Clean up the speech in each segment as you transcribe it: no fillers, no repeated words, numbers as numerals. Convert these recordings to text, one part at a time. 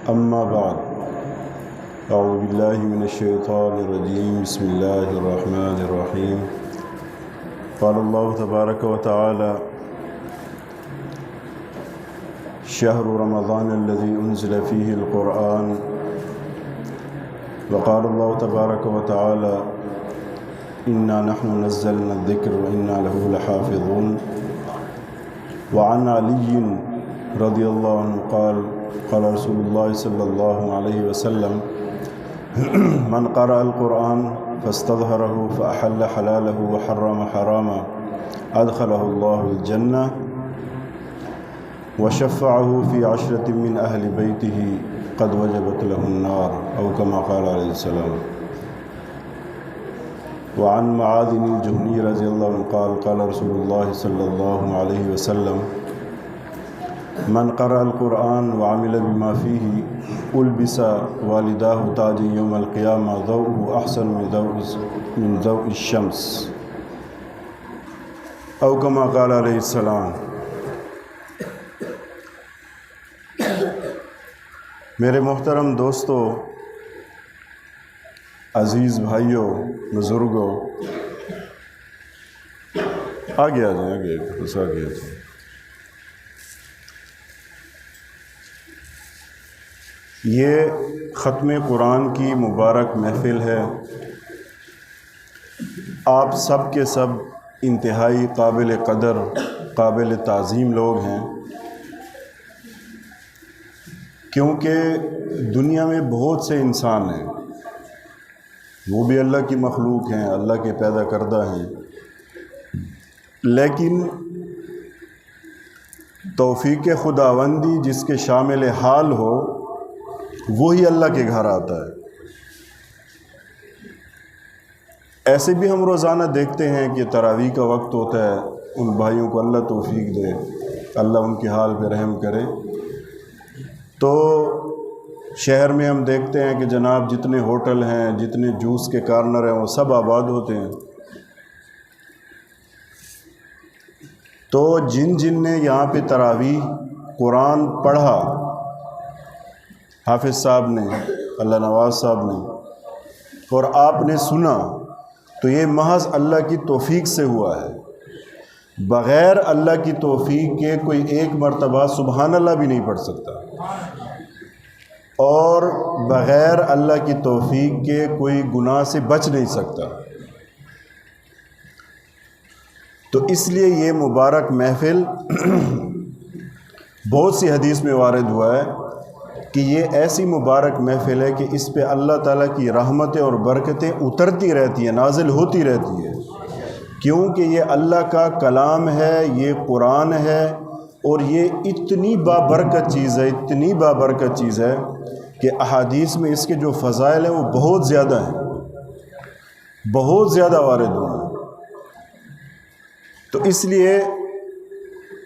أما بعد أعوذ بالله من الشيطان الرجيم بسم الله الرحمن الرحيم قال الله تبارك وتعالى شهر رمضان الذي أنزل فيه القرآن وقال الله تبارك وتعالى إنا نحن نزلنا الذكر وإنا له لحافظون وعن علي رضي الله عنه قال رسول الله صلى الله عليه وسلم من قرأ القرآن فاستظهره فأحل حلاله وحرم حراما أدخله الله الجنة وشفعه في 10 من أهل بيته قد وجبت له النار أو كما قال عليه السلام. وعن معاذ الجهني رضي الله عنه قال رسول الله صلى الله عليه وسلم من قرأ القرآن وعمل بما فيه ألبس والداه تاج يوم القيامة ضوءه أحسن من ضوء الشمس أو كما قال عليه السلام. میرے محترم دوستو، عزیز بھائیوں، بزرگوں، آگے آ جائیں، بس آگے آ جائیں. یہ ختم قرآن کی مبارک محفل ہے. آپ سب کے سب انتہائی قابل قدر، قابل تعظیم لوگ ہیں، کیونکہ دنیا میں بہت سے انسان ہیں، وہ بھی اللہ کی مخلوق ہیں، اللہ کے پیدا کردہ ہیں، لیکن توفیق خداوندی جس کے شامل حال ہو وہی اللہ کے گھر آتا ہے. ایسے بھی ہم روزانہ دیکھتے ہیں کہ تراویح کا وقت ہوتا ہے، ان بھائیوں کو اللہ توفیق دے، اللہ ان کے حال پہ رحم کرے. تو شہر میں ہم دیکھتے ہیں کہ جناب جتنے ہوٹل ہیں، جتنے جوس کے کارنر ہیں، وہ سب آباد ہوتے ہیں. تو جن نے یہاں پہ تراویح قرآن پڑھا، حافظ صاحب نے، اللہ نواز صاحب نے، اور آپ نے سنا، تو یہ محض اللہ کی توفیق سے ہوا ہے. بغیر اللہ کی توفیق کے کوئی ایک مرتبہ سبحان اللہ بھی نہیں پڑھ سکتا، اور بغیر اللہ کی توفیق کے کوئی گناہ سے بچ نہیں سکتا. تو اس لیے یہ مبارک محفل بہت سی حدیث میں وارد ہوا ہے کہ یہ ایسی مبارک محفل ہے کہ اس پہ اللہ تعالیٰ کی رحمتیں اور برکتیں اترتی رہتی ہیں، نازل ہوتی رہتی ہیں، کیونکہ یہ اللہ کا کلام ہے، یہ قرآن ہے، اور یہ اتنی بابرکت چیز ہے، اتنی بابرکت چیز ہے کہ احادیث میں اس کے جو فضائل ہیں وہ بہت زیادہ ہیں، بہت زیادہ وارد ہوئے ہیں. تو اس لیے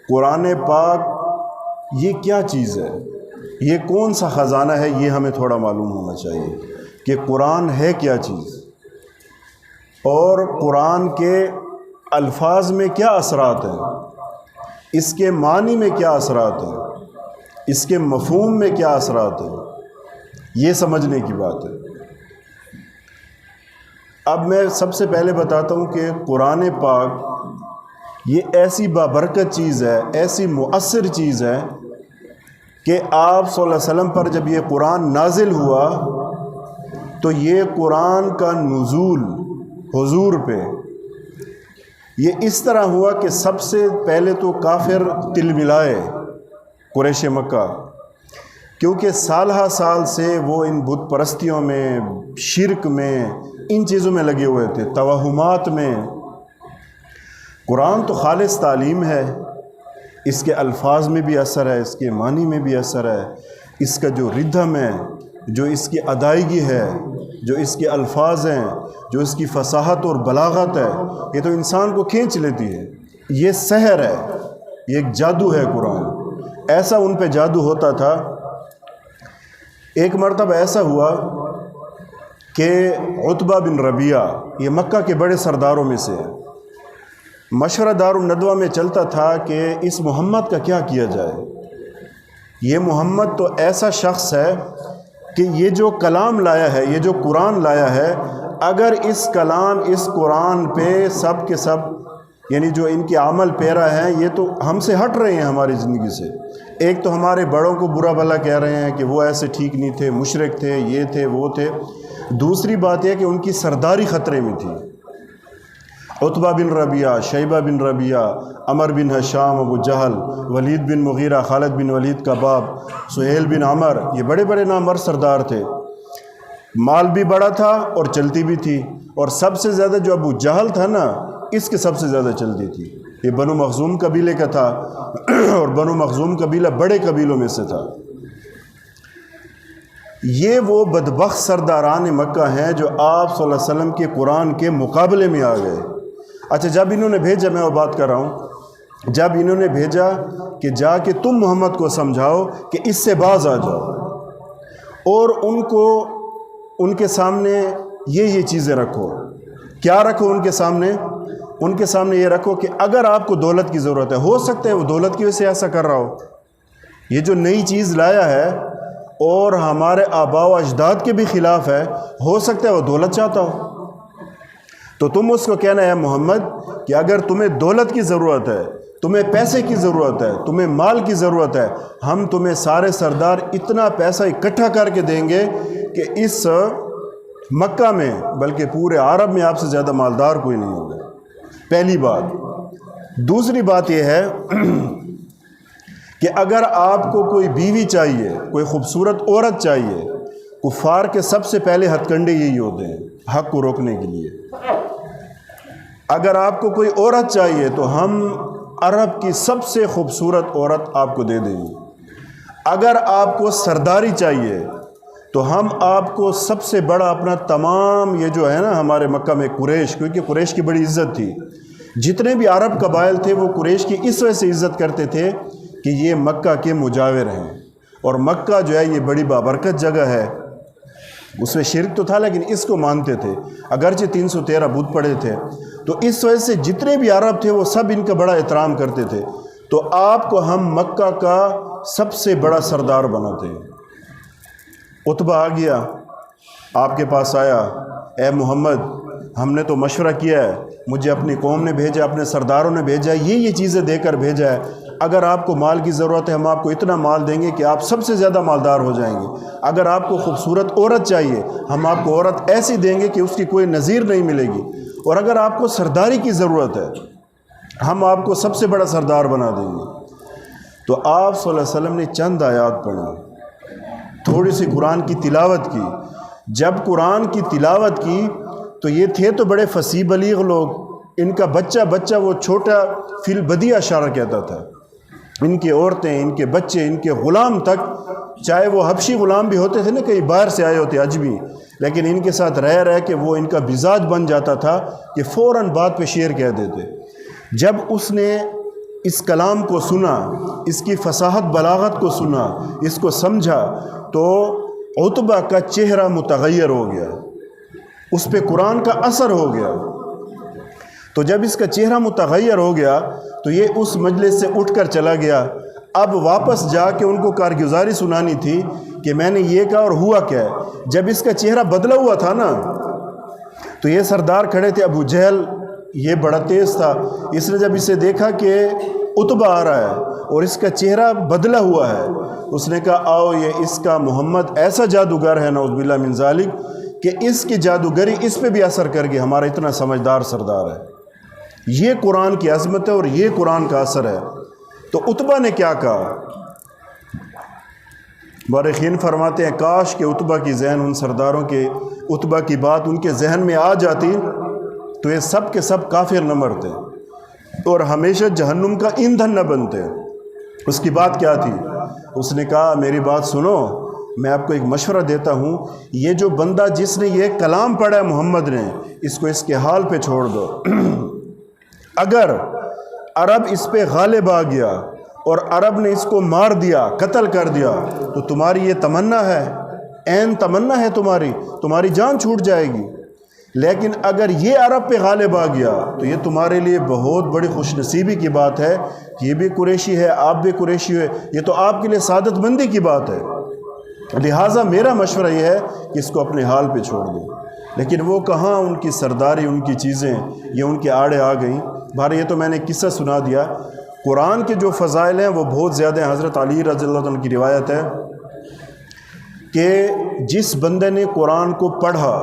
قرآن پاک یہ کیا چیز ہے، یہ کون سا خزانہ ہے، یہ ہمیں تھوڑا معلوم ہونا چاہیے کہ قرآن ہے کیا چیز، اور قرآن کے الفاظ میں کیا اثرات ہیں، اس کے معنی میں کیا اثرات ہیں، اس کے مفہوم میں کیا اثرات ہیں، یہ سمجھنے کی بات ہے. اب میں سب سے پہلے بتاتا ہوں کہ قرآن پاک یہ ایسی بابرکت چیز ہے، ایسی مؤثر چیز ہے کہ آپ صلی اللہ علیہ وسلم پر جب یہ قرآن نازل ہوا تو یہ قرآن کا نزول حضور پہ یہ اس طرح ہوا کہ سب سے پہلے تو کافر تل ملائے قریش مکہ، کیونکہ سالہ سال سے وہ ان بت پرستیوں میں، شرک میں، ان چیزوں میں لگے ہوئے تھے، توہمات میں. قرآن تو خالص تعلیم ہے، اس کے الفاظ میں بھی اثر ہے، اس کے معنی میں بھی اثر ہے، اس کا جو ردھم ہے، جو اس کی ادائیگی ہے، جو اس کے الفاظ ہیں، جو اس کی فصاحت اور بلاغت ہے، یہ تو انسان کو کھینچ لیتی ہے. یہ سحر ہے، یہ ایک جادو ہے قرآن. ایسا ان پہ جادو ہوتا تھا. ایک مرتبہ ایسا ہوا کہ عتبہ بن ربیعہ، یہ مکہ کے بڑے سرداروں میں سے ہے، مشورہ دار الندوہ میں چلتا تھا کہ اس محمد کا کیا کیا جائے. یہ محمد تو ایسا شخص ہے کہ یہ جو کلام لایا ہے، یہ جو قرآن لایا ہے، اگر اس کلام اس قرآن پہ سب کے سب یعنی جو ان کے عمل پیرا ہیں یہ تو ہم سے ہٹ رہے ہیں ہماری زندگی سے. ایک تو ہمارے بڑوں کو برا بھلا کہہ رہے ہیں کہ وہ ایسے ٹھیک نہیں تھے، مشرک تھے، یہ تھے وہ تھے. دوسری بات یہ کہ ان کی سرداری خطرے میں تھی. عتبہ بن ربیعہ، شیبہ بن ربیعہ، عمر بن حشام، ابو جہل، ولید بن مغیرہ، خالد بن ولید کا باپ، سہیل بن عمر، یہ بڑے بڑے نامور سردار تھے. مال بھی بڑا تھا اور چلتی بھی تھی. اور سب سے زیادہ جو ابو جہل تھا نا، اس کے سب سے زیادہ چلتی تھی. یہ بنو مخزوم قبیلے کا تھا اور بنو مخزوم قبیلہ بڑے قبیلوں میں سے تھا. یہ وہ بدبخت سرداران مکہ ہیں جو آپ صلی اللہ علیہ وسلم کے قرآن کے مقابلے میں آ گئے. اچھا، جب انہوں نے بھیجا، میں وہ بات کر رہا ہوں، جب انہوں نے بھیجا کہ جا کے تم محمد کو سمجھاؤ کہ اس سے باز آ جاؤ، اور ان کو ان کے سامنے یہ چیزیں رکھو. کیا رکھو ان کے سامنے؟ ان کے سامنے یہ رکھو کہ اگر آپ کو دولت کی ضرورت ہے، ہو سکتا ہے وہ دولت کی وجہ سے ایسا کر رہا ہو. یہ جو نئی چیز لایا ہے اور ہمارے آباء و اجداد کے بھی خلاف ہے، ہو سکتا ہے وہ دولت چاہتا ہو. تو تم اس کو کہنا ہے محمد کہ اگر تمہیں دولت کی ضرورت ہے، تمہیں پیسے کی ضرورت ہے، تمہیں مال کی ضرورت ہے، ہم تمہیں سارے سردار اتنا پیسہ اکٹھا کر کے دیں گے کہ اس مکہ میں بلکہ پورے عرب میں آپ سے زیادہ مالدار کوئی نہیں ہوگا. پہلی بات. دوسری بات یہ ہے کہ اگر آپ کو کوئی بیوی چاہیے، کوئی خوبصورت عورت چاہیے، کفار کے سب سے پہلے ہتھ کنڈے یہی ہوتے ہیں حق کو روکنے کے لیے. اگر آپ کو کوئی عورت چاہیے تو ہم عرب کی سب سے خوبصورت عورت آپ کو دے دیں گے. اگر آپ کو سرداری چاہیے تو ہم آپ کو سب سے بڑا اپنا تمام یہ جو ہے نا ہمارے مکہ میں قریش، کیونکہ قریش کی بڑی عزت تھی، جتنے بھی عرب قبائل تھے وہ قریش کی اس وجہ سے عزت کرتے تھے کہ یہ مکہ کے مجاور ہیں، اور مکہ جو ہے یہ بڑی بابرکت جگہ ہے. اس میں شرک تو تھا لیکن اس کو مانتے تھے، اگرچہ 313 بت پڑے تھے. تو اس وجہ سے جتنے بھی عرب تھے وہ سب ان کا بڑا احترام کرتے تھے. تو آپ کو ہم مکہ کا سب سے بڑا سردار بناتے ہیں. عتبہ آ گیا، آپ کے پاس آیا، اے محمد ہم نے تو مشورہ کیا ہے، مجھے اپنی قوم نے بھیجا، اپنے سرداروں نے بھیجا، یہ چیزیں دے کر بھیجا ہے. اگر آپ کو مال کی ضرورت ہے ہم آپ کو اتنا مال دیں گے کہ آپ سب سے زیادہ مالدار ہو جائیں گے. اگر آپ کو خوبصورت عورت چاہیے ہم آپ کو عورت ایسی دیں گے کہ اس کی کوئی نظیر نہیں ملے گی. اور اگر آپ کو سرداری کی ضرورت ہے ہم آپ کو سب سے بڑا سردار بنا دیں گے. تو آپ صلی اللہ علیہ وسلم نے چند آیات پڑھی، تھوڑی سی قرآن کی تلاوت کی. جب قرآن کی تلاوت کی تو یہ تھے تو بڑے فصیح بلیغ لوگ، ان کا بچہ وہ چھوٹا فی البدیہہ اشارہ کہتا تھا. ان کی عورتیں، ان کے بچے، ان کے غلام تک، چاہے وہ حبشی غلام بھی ہوتے تھے نا، کہیں باہر سے آئے ہوتے اجمی، لیکن ان کے ساتھ رہ کے وہ ان کا مزاج بن جاتا تھا کہ فوراً بات پہ شعر کہہ دیتے. جب اس نے اس کلام کو سنا، اس کی فصاحت بلاغت کو سنا، اس کو سمجھا، تو عتبہ کا چہرہ متغیر ہو گیا، اس پہ قرآن کا اثر ہو گیا. تو جب اس کا چہرہ متغیر ہو گیا تو یہ اس مجلس سے اٹھ کر چلا گیا. اب واپس جا کے ان کو کارگزاری سنانی تھی کہ میں نے یہ کہا اور ہوا کیا ہے. جب اس کا چہرہ بدلا ہوا تھا نا تو یہ سردار کھڑے تھے، ابو جہل یہ بڑا تیز تھا، اس نے جب اسے دیکھا کہ عتبہ آ رہا ہے اور اس کا چہرہ بدلا ہوا ہے، اس نے کہا آؤ، یہ اس کا محمد ایسا جادوگر ہے نعوذ باللہ من ذالک کہ اس کی جادوگری اس پہ بھی اثر کر گئی، ہمارا اتنا سمجھدار سردار ہے. یہ قرآن کی عظمت ہے اور یہ قرآن کا اثر ہے. تو عتبہ نے کیا کہا؟ مورخین فرماتے ہیں کاش کہ عتبہ کی ذہن ان سرداروں کے، عتبہ کی بات ان کے ذہن میں آ جاتی تو یہ سب کے سب کافر نہ مرتے اور ہمیشہ جہنم کا ایندھن نہ بنتے. اس کی بات کیا تھی؟ اس نے کہا میری بات سنو، میں آپ کو ایک مشورہ دیتا ہوں، یہ جو بندہ جس نے یہ کلام پڑھا ہے محمد نے، اس کو اس کے حال پہ چھوڑ دو. اگر عرب اس پہ غالب آ گیا اور عرب نے اس کو مار دیا، قتل کر دیا، تو تمہاری یہ تمنا ہے، عین تمنا ہے تمہاری جان چھوٹ جائے گی. لیکن اگر یہ عرب پہ غالب آ گیا تو یہ تمہارے لیے بہت بڑی خوش نصیبی کی بات ہے کہ یہ بھی قریشی ہے، آپ بھی قریشی ہوئے، یہ تو آپ کے لیے سعادت مندی کی بات ہے۔ لہٰذا میرا مشورہ یہ ہے کہ اس کو اپنے حال پہ چھوڑ دیں۔ لیکن وہ کہاں ان کی سرداری، ان کی چیزیں یہ ان کے آڑے آ گئیں۔ بھارے یہ تو میں نے قصہ سنا دیا۔ قرآن کے جو فضائل ہیں وہ بہت زیادہ ہیں۔ حضرت علی رضی اللہ عنہ کی روایت ہے کہ جس بندے نے قرآن کو پڑھا،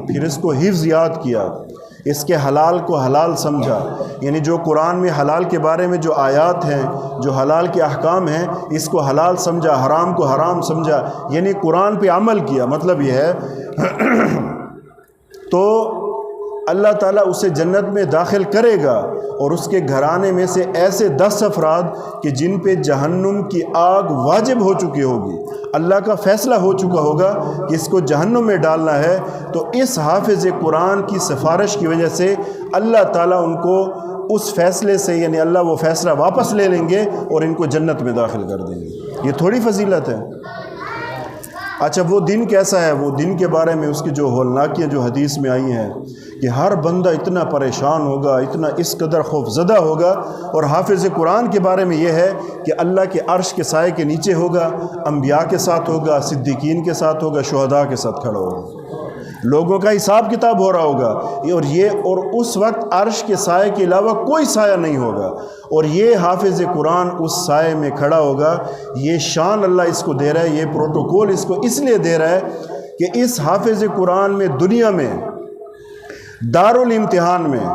پھر اس کو حفظ یاد کیا، اس کے حلال کو حلال سمجھا، یعنی جو قرآن میں حلال کے بارے میں جو آیات ہیں، جو حلال کے احکام ہیں، اس کو حلال سمجھا، حرام کو حرام سمجھا، یعنی قرآن پہ عمل کیا، مطلب یہ ہے تو اللہ تعالیٰ اسے جنت میں داخل کرے گا، اور اس کے گھرانے میں سے ایسے 10 افراد کہ جن پہ جہنم کی آگ واجب ہو چکی ہوگی، اللہ کا فیصلہ ہو چکا ہوگا کہ اس کو جہنم میں ڈالنا ہے، تو اس حافظ قرآن کی سفارش کی وجہ سے اللہ تعالیٰ ان کو اس فیصلے سے، یعنی اللہ وہ فیصلہ واپس لے لیں گے اور ان کو جنت میں داخل کر دیں گے۔ یہ تھوڑی فضیلت ہے۔ اچھا وہ دن کیسا ہے؟ وہ دن کے بارے میں اس کی جو ہولناکیاں جو حدیث میں آئی ہیں کہ ہر بندہ اتنا پریشان ہوگا، اتنا اس قدر خوف زدہ ہوگا، اور حافظ قرآن کے بارے میں یہ ہے کہ اللہ کے عرش کے سائے کے نیچے ہوگا، انبیاء کے ساتھ ہوگا، صدیقین کے ساتھ ہوگا، شہداء کے ساتھ کھڑا ہوگا، لوگوں کا حساب کتاب ہو رہا ہوگا، اور اس وقت عرش کے سائے کے علاوہ کوئی سایہ نہیں ہوگا، اور یہ حافظ قرآن اس سائے میں کھڑا ہوگا۔ یہ شان اللہ اس کو دے رہا ہے، یہ پروٹوکول اس کو اس لیے دے رہا ہے کہ اس حافظ قرآن میں دنیا میں دارالامتحان میں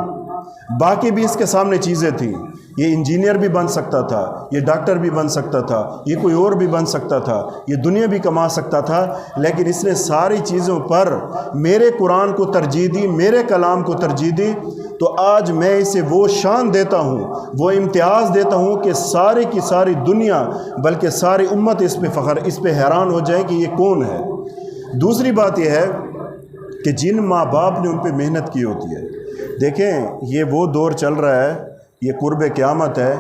باقی بھی اس کے سامنے چیزیں تھیں، یہ انجینئر بھی بن سکتا تھا، یہ ڈاکٹر بھی بن سکتا تھا، یہ کوئی اور بھی بن سکتا تھا، یہ دنیا بھی کما سکتا تھا، لیکن اس نے ساری چیزوں پر میرے قرآن کو ترجیح دی، میرے کلام کو ترجیح دی، تو آج میں اسے وہ شان دیتا ہوں، وہ امتیاز دیتا ہوں کہ ساری کی ساری دنیا بلکہ ساری امت اس پہ حیران ہو جائے کہ یہ کون ہے۔ دوسری بات یہ ہے کہ جن ماں باپ نے ان پہ محنت کی ہوتی ہے، دیکھیں یہ وہ دور چل رہا ہے، یہ قرب قیامت ہے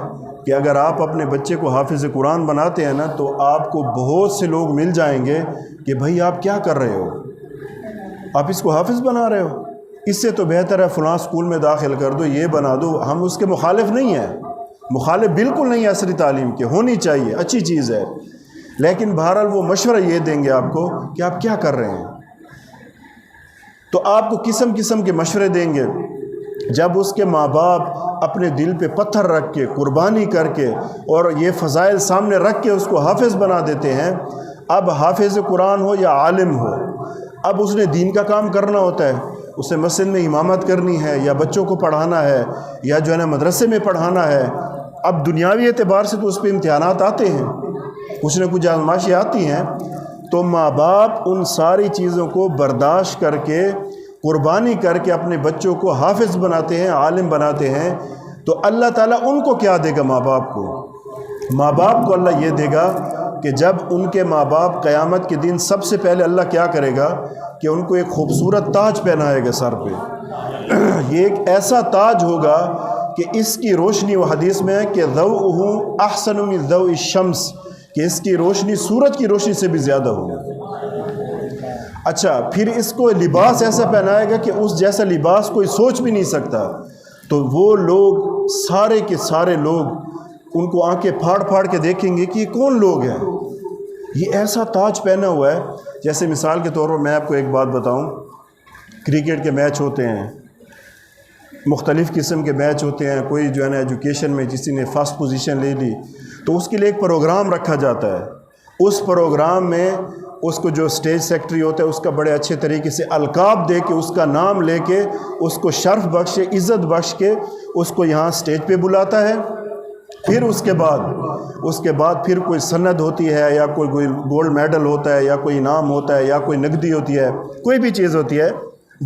کہ اگر آپ اپنے بچے کو حافظ قرآن بناتے ہیں نا تو آپ کو بہت سے لوگ مل جائیں گے کہ بھائی آپ کیا کر رہے ہو، آپ اس کو حافظ بنا رہے ہو، اس سے تو بہتر ہے فلاں اسکول میں داخل کر دو، یہ بنا دو۔ ہم اس کے مخالف نہیں ہیں، مخالف بالکل نہیں ہے عصری تعلیم کے، ہونی چاہیے، اچھی چیز ہے، لیکن بہرحال وہ مشورہ یہ دیں گے آپ کو کہ آپ کیا کر رہے ہیں، تو آپ کو قسم قسم کے مشورے دیں گے۔ جب اس کے ماں باپ اپنے دل پہ پتھر رکھ کے، قربانی کر کے اور یہ فضائل سامنے رکھ کے اس کو حافظ بنا دیتے ہیں، اب حافظ قرآن ہو یا عالم ہو، اب اس نے دین کا کام کرنا ہوتا ہے، اسے مسجد میں امامت کرنی ہے، یا بچوں کو پڑھانا ہے، یا جو ہے نا مدرسے میں پڑھانا ہے۔ اب دنیاوی اعتبار سے تو اس پہ امتحانات آتے ہیں، کچھ نہ کچھ آزمائشیں آتی ہیں، تو ماں باپ ان ساری چیزوں کو برداشت کر کے، قربانی کر کے اپنے بچوں کو حافظ بناتے ہیں، عالم بناتے ہیں، تو اللہ تعالیٰ ان کو کیا دے گا؟ ماں باپ کو، ماں باپ کو اللہ یہ دے گا کہ جب ان کے ماں باپ قیامت کے دن سب سے پہلے اللہ کیا کرے گا کہ ان کو ایک خوبصورت تاج پہنائے گا سر پہ۔ یہ ایک ایسا تاج ہوگا کہ اس کی روشنی، وہ حدیث میں ہے کہ ضوءہ احسن من ضوء الشمس، کہ اس کی روشنی سورج کی روشنی سے بھی زیادہ ہوگی۔ اچھا پھر اس کو لباس ایسا پہنائے گا کہ اس جیسا لباس کوئی سوچ بھی نہیں سکتا، تو وہ لوگ سارے کے سارے لوگ ان کو آنکھیں پھاڑ پھاڑ کے دیکھیں گے کہ یہ کون لوگ ہیں، یہ ایسا تاج پہنا ہوا ہے۔ جیسے مثال کے طور پر میں آپ کو ایک بات بتاؤں، کرکٹ کے میچ ہوتے ہیں، مختلف قسم کے میچ ہوتے ہیں، کوئی جو ہے نا ایجوکیشن میں کسی نے فرسٹ پوزیشن لے لی تو اس کے لیے ایک پروگرام رکھا جاتا ہے، اس پروگرام میں اس کو جو اسٹیج سیکٹری ہوتا ہے اس کا بڑے اچھے طریقے سے القاب دے کے، اس کا نام لے کے، اس کو شرف بخش، عزت بخش کے اس کو یہاں اسٹیج پہ بلاتا ہے۔ پھر اس کے بعد پھر کوئی سند ہوتی ہے، یا کوئی گولڈ میڈل ہوتا ہے، یا کوئی انعام ہوتا ہے، یا کوئی نقدی ہوتی ہے، کوئی بھی چیز ہوتی ہے،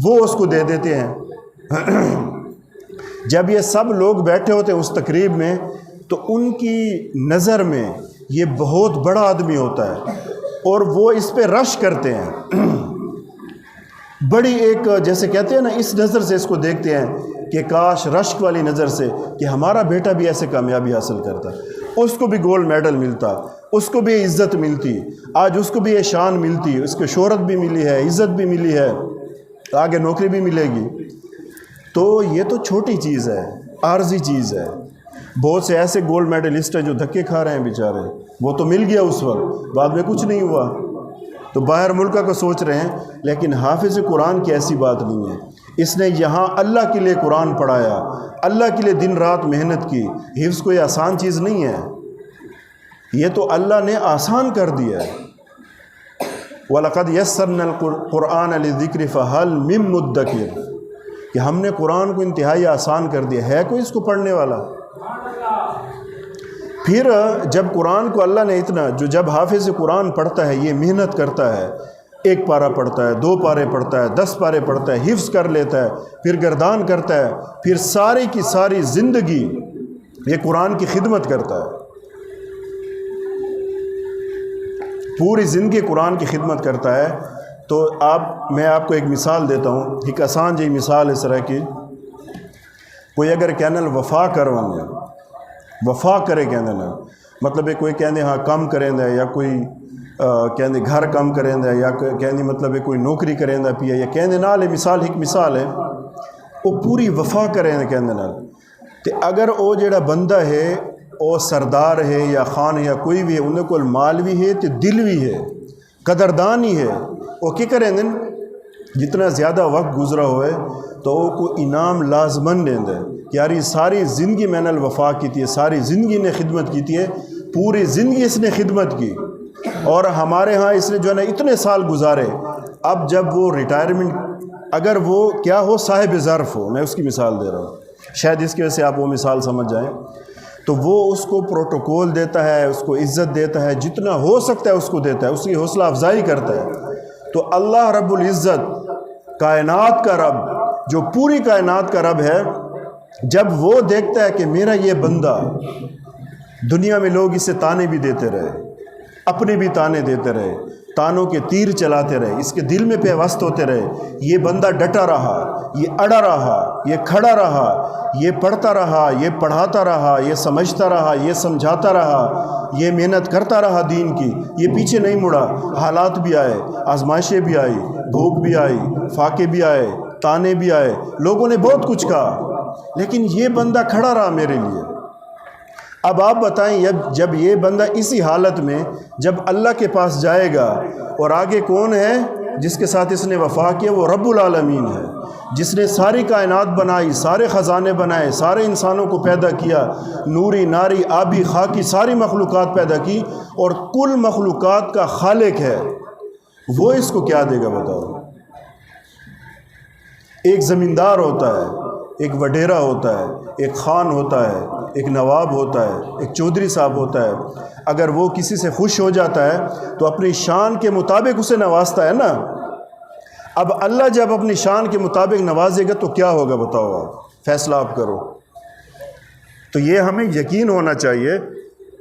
وہ اس کو دے دیتے ہیں۔ جب یہ سب لوگ بیٹھے ہوتے ہیں اس تقریب میں، تو ان کی نظر میں یہ بہت بڑا آدمی ہوتا ہے، اور وہ اس پہ رش کرتے ہیں، بڑی ایک جیسے کہتے ہیں نا، اس نظر سے اس کو دیکھتے ہیں کہ کاش، رشک والی نظر سے، کہ ہمارا بیٹا بھی ایسے کامیابی حاصل کرتا، اس کو بھی گولڈ میڈل ملتا، اس کو بھی عزت ملتی، آج اس کو بھی یہ شان ملتی، اس کو شہرت بھی ملی ہے، عزت بھی ملی ہے، آگے نوکری بھی ملے گی. تو یہ تو چھوٹی چیز ہے، عارضی چیز ہے. بہت سے ایسے گولڈ میڈلسٹ ہیں جو دھکے کھا رہے ہیں بیچارے، وہ تو مل گیا اس وقت، بعد میں کچھ نہیں ہوا، تو باہر ملکہ کو سوچ رہے ہیں. لیکن حافظ قرآن کی ایسی بات نہیں ہے. اس نے یہاں اللہ کے لیے قرآن پڑھایا، اللہ کے لیے دن رات محنت کی. حفظ کوئی آسان چیز نہیں ہے، یہ تو اللہ نے آسان کر دیا ہے. وَلَقَدْ يَسَّرْنَا الْقُرْآنَ لِلذِّكْرِ فَهَلْ مِن مُدَّكِرٍ، کہ ہم نے قرآن کو انتہائی آسان کر دیا ہے، کوئی اس کو پڑھنے والا؟ پھر جب قرآن کو اللہ نے اتنا، جب حافظ قرآن پڑھتا ہے یہ محنت کرتا ہے، 1 پارہ پڑھتا ہے، 2 پارے پڑھتا ہے، 10 پارے پڑھتا ہے، حفظ کر لیتا ہے، پھر گردان کرتا ہے، پھر ساری کی ساری زندگی یہ قرآن کی خدمت کرتا ہے، پوری زندگی قرآن کی خدمت کرتا ہے. تو میں آپ کو ایک مثال دیتا ہوں، ایک آسان جی مثال اس طرح کی. کوئی اگر کہنے وفا کروں گے، وفا کرے کہنے نا مطلب ہے کوئی کہنے ہاں کم کریں دے، یا کوئی کہنے گھر کم کریں دے، یا کہنے مطلب ہے کوئی نوکری کریں دے پیا، یا کہنے نال مثال ایک مثال ہے وہ پوری وفا کریں دے کہنے نال. تو اگر وہ جڑا بندہ ہے وہ سردار ہے یا خان ہے یا کوئی بھی ہے، انہیں کو مال بھی ہے تو دل بھی ہے، قدردان ہی ہے، وہ کیا کریں دیں جتنا زیادہ وقت گزرا ہوئے تو وہ کو انعام لازمن دیں دے. یاری ساری زندگی میں نے وفا کی تھی، ساری زندگی نے خدمت کی تھی، پوری زندگی اس نے خدمت کی. اور ہمارے ہاں اس نے جو ہے نا اتنے سال گزارے. اب جب وہ ریٹائرمنٹ، اگر وہ کیا ہو صاحب ظرف ہو، میں اس کی مثال دے رہا ہوں شاید اس کی وجہ سے آپ وہ مثال سمجھ جائیں، تو وہ اس کو پروٹوکول دیتا ہے، اس کو عزت دیتا ہے، جتنا ہو سکتا ہے اس کو دیتا ہے، اس کی حوصلہ افزائی کرتا ہے. تو اللہ رب العزت کائنات کا رب، جو پوری کائنات کا رب ہے، جب وہ دیکھتا ہے کہ میرا یہ بندہ، دنیا میں لوگ اسے تانے بھی دیتے رہے، اپنے بھی تانے دیتے رہے، تانوں کے تیر چلاتے رہے، اس کے دل میں پیوست ہوتے رہے، یہ بندہ ڈٹا رہا، یہ اڑا رہا، یہ کھڑا رہا، یہ پڑھتا رہا، یہ پڑھاتا رہا، یہ سمجھتا رہا، یہ سمجھاتا رہا، یہ محنت کرتا رہا دین کی، یہ پیچھے نہیں مڑا. حالات بھی آئے، آزمائشیں بھی آئی، بھوک بھی آئی، فاقے بھی آئے، تانے بھی آئے، لوگوں نے بہت کچھ کہا، لیکن یہ بندہ کھڑا رہا میرے لیے. اب آپ بتائیں جب یہ بندہ اسی حالت میں جب اللہ کے پاس جائے گا، اور آگے کون ہے جس کے ساتھ اس نے وفا کیا؟ وہ رب العالمین ہے، جس نے ساری کائنات بنائی، سارے خزانے بنائے، سارے انسانوں کو پیدا کیا، نوری ناری آبی خاکی ساری مخلوقات پیدا کی، اور کل مخلوقات کا خالق ہے. وہ اس کو کیا دے گا بتاؤ؟ ایک زمیندار ہوتا ہے، ایک وڈیرا ہوتا ہے، ایک خان ہوتا ہے، ایک نواب ہوتا ہے، ایک چودھری صاحب ہوتا ہے. اگر وہ کسی سے خوش ہو جاتا ہے تو اپنی شان کے مطابق اسے نوازتا ہے نا. اب اللہ جب اپنی شان کے مطابق نوازے گا تو کیا ہوگا بتاؤ؟ آپ فیصلہ آپ کرو. تو یہ ہمیں یقین ہونا چاہیے،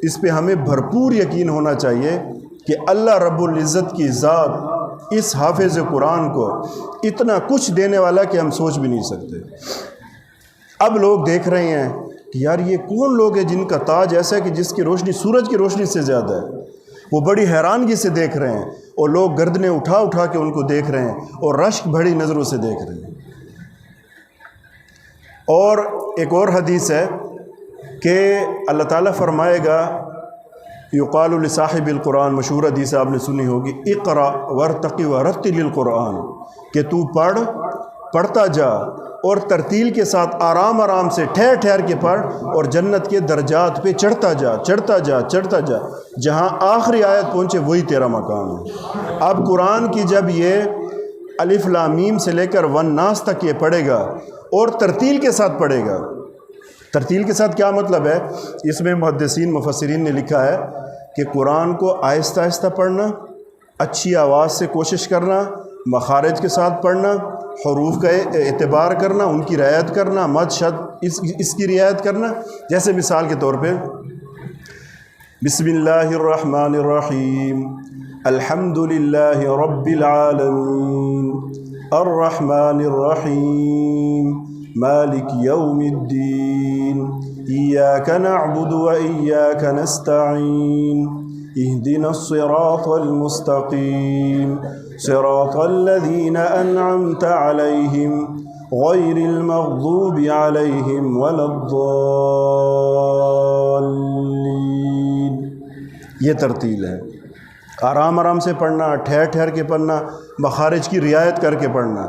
اس پہ ہمیں بھرپور یقین ہونا چاہیے کہ اللہ رب العزت کی ذات اس حافظ قرآن کو اتنا کچھ دینے والا کہ ہم سوچ بھی نہیں سکتے. اب لوگ دیکھ رہے ہیں کہ یار یہ کون لوگ ہیں جن کا تاج ایسا ہے کہ جس کی روشنی سورج کی روشنی سے زیادہ ہے. وہ بڑی حیرانگی سے دیکھ رہے ہیں، اور لوگ گردنیں اٹھا اٹھا کے ان کو دیکھ رہے ہیں، اور رشک بھری نظروں سے دیکھ رہے ہیں. اور ایک اور حدیث ہے کہ اللہ تعالیٰ فرمائے گا، یقال لصاحب القرآن، مشہور حدیث آپ نے سنی ہوگی، اقرأ ورتقی ورتل القرآن، کہ تو پڑھتا جا اور ترتیل کے ساتھ آرام آرام سے ٹھہر ٹھہر کے پڑھ، اور جنت کے درجات پہ چڑھتا جا، جہاں آخری آیت پہنچے وہی تیرا مقام ہے. اب قرآن کی جب یہ الف لام میم سے لے کر والناس تک یہ پڑھے گا اور ترتیل کے ساتھ پڑھے گا. ترتیل کے ساتھ کیا مطلب ہے؟ اس میں محدثین مفسرین نے لکھا ہے کہ قرآن کو آہستہ آہستہ پڑھنا، اچھی آواز سے کوشش کرنا، مخارج کے ساتھ پڑھنا، حروف کا اعتبار کرنا، ان کی رعایت کرنا، مد شد اس کی رعایت کرنا. جیسے مثال کے طور پہ بسم اللہ الرحمن الرحیم، الحمد للہ رب العالمین، الرحمن الرحیم، مالک یوم الدین، ایاک نعبد و ایاک نستعین، اهدنا الصراط المستقيم صراط الذين أنعمت عليهم غير المغضوب عليهم ولا الضالين۔ یہ ترتیل ہے، آرام آرام سے پڑھنا، ٹھہر ٹھہر کے پڑھنا، مخارج کی رعایت کر کے پڑھنا،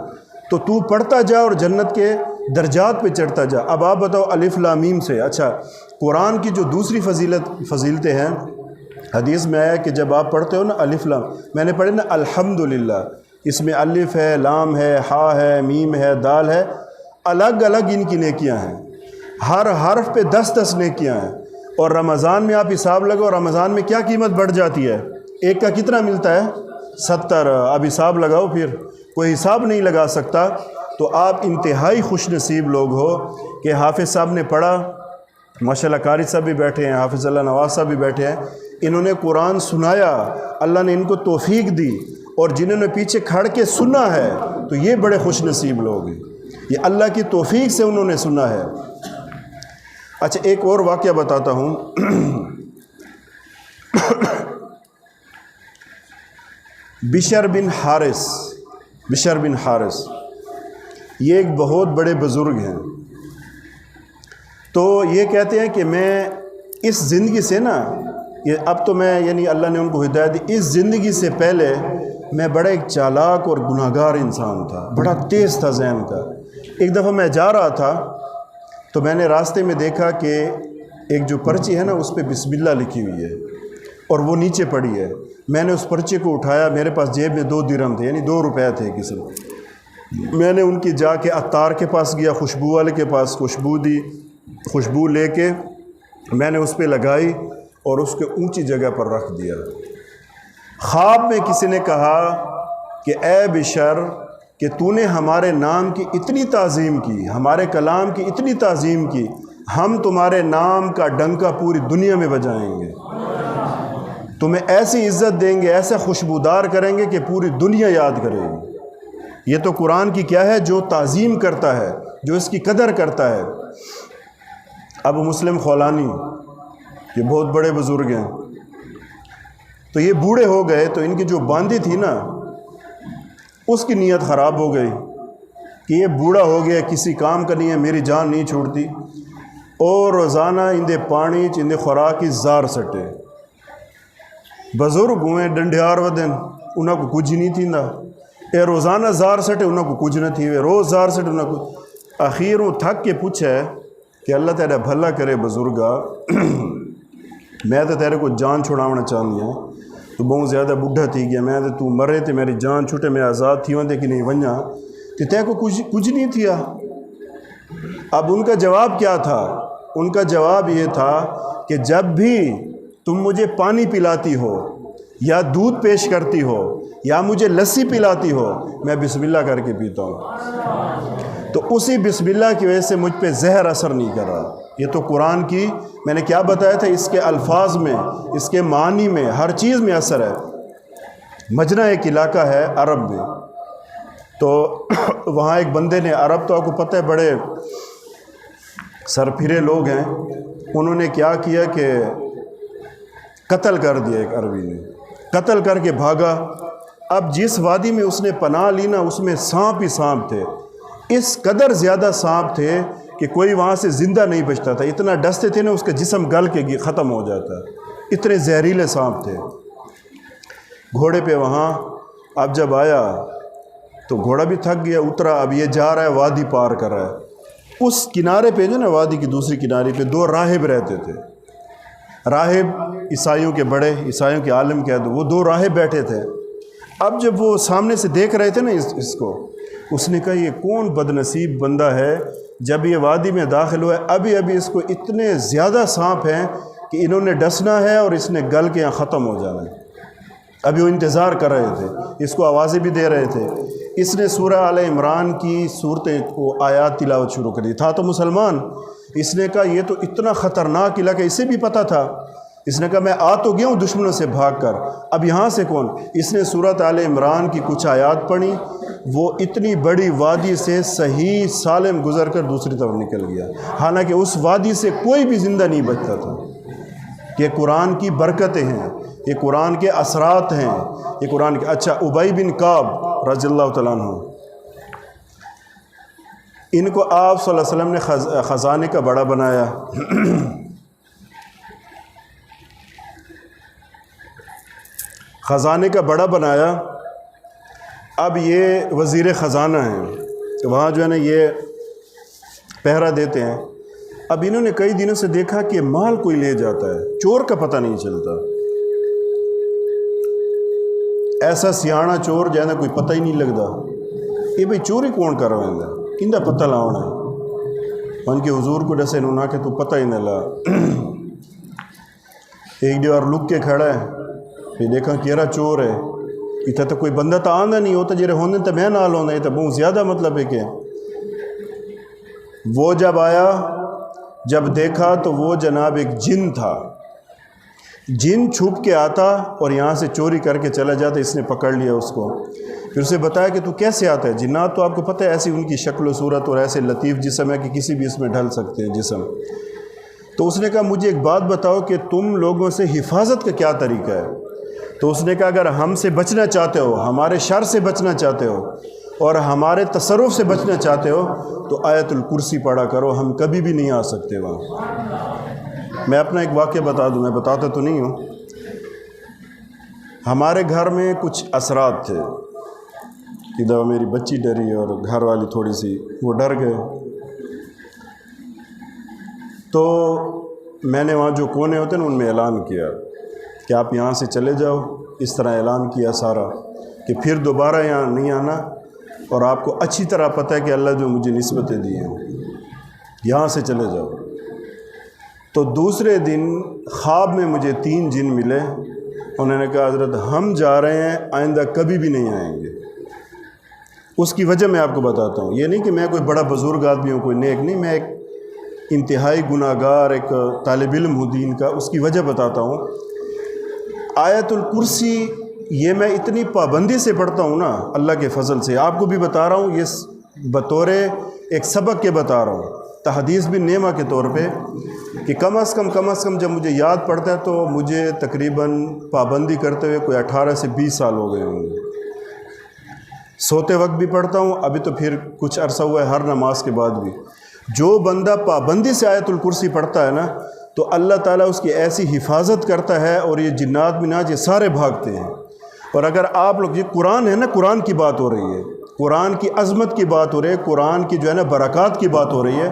تو تو پڑھتا جا اور جنت کے درجات پہ چڑھتا جا۔ اب آپ بتاؤ الف لام میم سے، اچھا قرآن کی جو دوسری فضیلتیں ہیں، حدیث میں آیا کہ جب آپ پڑھتے ہو نا الف لام، میں نے پڑھے نا الحمدللہ، اس میں الف ہے، لام ہے، ہا ہے، میم ہے، دال ہے، الگ الگ ان کی نیکیاں ہیں، ہر حرف پہ 10 نیکیاں ہیں۔ اور رمضان میں آپ حساب لگاؤ، رمضان میں کیا قیمت بڑھ جاتی ہے، ایک کا کتنا ملتا ہے 70۔ اب حساب لگاؤ، پھر کوئی حساب نہیں لگا سکتا۔ تو آپ انتہائی خوش نصیب لوگ ہو کہ حافظ صاحب نے پڑھا، ماشاءاللہ قاری صاحب بھی بیٹھے ہیں، حافظ اللہ نواز صاحب بھی بیٹھے ہیں، انہوں نے قرآن سنایا، اللہ نے ان کو توفیق دی، اور جنہوں نے پیچھے کھڑ کے سنا ہے تو یہ بڑے خوش نصیب لوگ ہیں، یہ اللہ کی توفیق سے انہوں نے سنا ہے۔ اچھا ایک اور واقعہ بتاتا ہوں۔ بشر بن حارث یہ ایک بہت بڑے بزرگ ہیں، تو یہ کہتے ہیں کہ میں اس زندگی سے نا، اب تو میں یعنی اللہ نے ان کو ہدایت دی، اس زندگی سے پہلے میں بڑا ایک چالاک اور گناہ گار انسان تھا، بڑا تیز تھا ذہن کا۔ ایک دفعہ میں جا رہا تھا تو میں نے راستے میں دیکھا کہ ایک جو پرچی ہے نا اس پہ بسم اللہ لکھی ہوئی ہے اور وہ نیچے پڑی ہے۔ میں نے اس پرچے کو اٹھایا، میرے پاس جیب میں 2 درہم تھے، یعنی 2 روپے تھے کسی میں نے ان کی جا کے عطار کے پاس گیا، خوشبو والے کے پاس خوشبو دی، خوشبو لے کے میں نے اس پہ لگائی اور اس کے اونچی جگہ پر رکھ دیا۔ خواب میں کسی نے کہا کہ اے بشر کہ تو نے ہمارے نام کی اتنی تعظیم کی، ہمارے کلام کی اتنی تعظیم کی، ہم تمہارے نام کا ڈنکا پوری دنیا میں بجائیں گے، تمہیں ایسی عزت دیں گے، ایسا خوشبودار کریں گے کہ پوری دنیا یاد کرے گی۔ یہ تو قرآن کی کیا ہے، جو تعظیم کرتا ہے، جو اس کی قدر کرتا ہے۔ ابو مسلم خولانی یہ بہت بڑے بزرگ ہیں، تو یہ بوڑھے ہو گئے تو ان کی جو باندھی تھی نا اس کی نیت خراب ہو گئی کہ یہ بوڑھا ہو گیا، کسی کام کا نہیں ہے، میری جان نہیں چھوڑتی، اور روزانہ اندے پانی چندے خوراکی زار سٹے۔ بزرگ ہوئے ڈنڈیار ودن انہوں کو کچھ نہیں تھی نا، اے روزانہ زار سٹے انہوں کو کچھ نہ تھی، روز زار سٹے انہوں کو۔ اخیروں تھک کے پوچھے کہ اللہ تیرا بھلا کرے بزرگا، میں تو تیرے کو جان چھڑاونا چاہنی ہوں، تو بہت زیادہ بڈھا تھی گیا، میں تو مرے تھے، میری جان چھوٹے، میں آزاد تھی ہوں کہ نہیں ونجا کہ تے کو کچھ نہیں تھیا۔ اب ان کا جواب کیا تھا؟ ان کا جواب یہ تھا کہ جب بھی تم مجھے پانی پلاتی ہو یا دودھ پیش کرتی ہو یا مجھے لسی پلاتی ہو، میں بسم اللہ کر کے پیتا ہوں، تو اسی بسم اللہ کی وجہ سے مجھ پہ زہر اثر نہیں کر رہا۔ یہ تو قرآن کی میں نے کیا بتایا تھا، اس کے الفاظ میں، اس کے معنی میں، ہر چیز میں اثر ہے۔ مجنہ ایک علاقہ ہے عرب میں، تو وہاں ایک بندے نے، عرب تو آپ کو پتہ ہے بڑے سرپھرے لوگ ہیں، انہوں نے کیا کیا کہ قتل کر دیا، ایک عربی نے قتل کر کے بھاگا۔ اب جس وادی میں اس نے پناہ لی نا اس میں سانپ ہی سانپ تھے، اس قدر زیادہ سانپ تھے کہ کوئی وہاں سے زندہ نہیں بچتا تھا، اتنا ڈستے تھے نا اس کا جسم گل کے ختم ہو جاتا، اتنے زہریلے سانپ تھے۔ گھوڑے پہ وہاں اب جب آیا تو گھوڑا بھی تھک گیا، اترا، اب یہ جا رہا ہے، وادی پار کر رہا ہے۔ اس کنارے پہ جو نا وادی کی دوسری کنارے پہ 2 راہب رہتے تھے، راہب عیسائیوں کے بڑے، عیسائیوں کے عالم کہہ دو، وہ 2 راہب بیٹھے تھے۔ اب جب وہ سامنے سے دیکھ رہے تھے نا اس کو، اس نے کہا یہ کون بد نصیب بندہ ہے، جب یہ وادی میں داخل ہوا ہے ابھی اس کو اتنے زیادہ سانپ ہیں کہ انہوں نے ڈسنا ہے اور اس نے گل کے یہاں ختم ہو جانا ہے۔ ابھی وہ انتظار کر رہے تھے، اس کو آوازیں بھی دے رہے تھے۔ اس نے سورہ آل عمران کی صورتیں کو آیات تلاوت شروع کر دی، تھا تو مسلمان۔ اس نے کہا یہ تو اتنا خطرناک علاقہ، اسے بھی پتہ تھا۔ اس نے کہا میں آ تو گیا ہوں دشمنوں سے بھاگ کر، اب یہاں سے کون؟ اس نے سورۃ آل عمران کی کچھ آیات پڑھی، وہ اتنی بڑی وادی سے صحیح سالم گزر کر دوسری طرف نکل گیا، حالانکہ اس وادی سے کوئی بھی زندہ نہیں بچتا تھا۔ یہ قرآن کی برکتیں ہیں، یہ قرآن کے اثرات ہیں، یہ قرآن کے۔ اچھا، ابی بن کعب رضی اللہ تعالیٰ عنہ، ان کو آپ صلی اللہ علیہ وسلم نے خزانے کا بڑا بنایا۔ خزانے کا بڑا بنایا۔ اب یہ وزیر خزانہ ہیں، وہاں جو ہے نا یہ پہرا دیتے ہیں۔ اب انہوں نے کئی دنوں سے دیکھا کہ مال کوئی لے جاتا ہے، چور کا پتہ نہیں چلتا، ایسا سیاڑا چور جو ہے نا کوئی پتہ ہی نہیں لگتا، یہ بھئی چوری کون کر رہا ہے، اندہ پتہ لاؤنا ہے۔ ان کے حضور کو جیسے انہوں نے کہ تو پتہ ہی نہ لا۔ ایک دیوار لک کے کھڑا ہے، پھر دیکھا کیرا چور ہے، اتنا تو کوئی بندہ تو آنا نہیں ہوتا، جرے ہونے تو میں نہ لونا، یہ تو بہت زیادہ مطلب ہے کہ وہ جب آیا، جب دیکھا تو وہ جناب ایک جن تھا، جن چھپ کے آتا اور یہاں سے چوری کر کے چلا جاتا۔ اس نے پکڑ لیا اس کو، پھر اسے بتایا کہ تو کیسے آتا ہے؟ جنات تو آپ کو پتہ ہے ایسی ان کی شکل و صورت اور ایسے لطیف جسم ہے کہ کسی بھی اس میں ڈھل سکتے ہیں جسم۔ تو اس نے کہا مجھے ایک بات بتاؤ کہ تم لوگوں سے حفاظت کا کیا طریقہ ہے؟ تو اس نے کہا اگر ہم سے بچنا چاہتے ہو، ہمارے شر سے بچنا چاہتے ہو اور ہمارے تصرف سے بچنا چاہتے ہو تو آیت الکرسی پڑھا کرو، ہم کبھی بھی نہیں آ سکتے وہاں۔ میں اپنا ایک واقعہ بتا دوں، میں بتاتا تو نہیں ہوں۔ ہمارے گھر میں کچھ اثرات تھے، ادھر میری بچی ڈری اور گھر والی تھوڑی سی وہ ڈر گئے، تو میں نے وہاں جو کونے ہوتے ہیں نا ان میں اعلان کیا کہ آپ یہاں سے چلے جاؤ، اس طرح اعلان کیا سارا کہ پھر دوبارہ یہاں نہیں آنا، اور آپ کو اچھی طرح پتہ ہے کہ اللہ جو مجھے نسبتیں دی ہیں یہاں سے چلے جاؤ۔ تو دوسرے دن خواب میں مجھے 3 جن ملے، انہوں نے کہا حضرت ہم جا رہے ہیں، آئندہ کبھی بھی نہیں آئیں گے۔ اس کی وجہ میں آپ کو بتاتا ہوں، یہ نہیں کہ میں کوئی بڑا بزرگ آدمی ہوں، کوئی نیک نہیں، میں ایک انتہائی گناہ گار ایک طالب علم ہوں دین کا، اس کی وجہ بتاتا ہوں۔ آیت الکرسی یہ میں اتنی پابندی سے پڑھتا ہوں نا اللہ کے فضل سے، آپ کو بھی بتا رہا ہوں، یہ بطور ایک سبق کے بتا رہا ہوں، تحدیث بن نعمہ کے طور پہ، کہ کم از کم جب مجھے یاد پڑتا ہے تو مجھے تقریباً پابندی کرتے ہوئے کوئی 18 سے 20 سال ہو گئے ہوں گے۔ سوتے وقت بھی پڑھتا ہوں، ابھی تو پھر کچھ عرصہ ہوا ہے ہر نماز کے بعد بھی۔ جو بندہ پابندی سے آیت الکرسی پڑھتا ہے نا تو اللہ تعالیٰ اس کی ایسی حفاظت کرتا ہے، اور یہ جنات منات یہ سارے بھاگتے ہیں۔ اور اگر آپ لوگ، یہ قرآن ہے نا، قرآن کی بات ہو رہی ہے، قرآن کی عظمت کی بات ہو رہی ہے، قرآن کی جو ہے نا برکات کی بات ہو رہی ہے،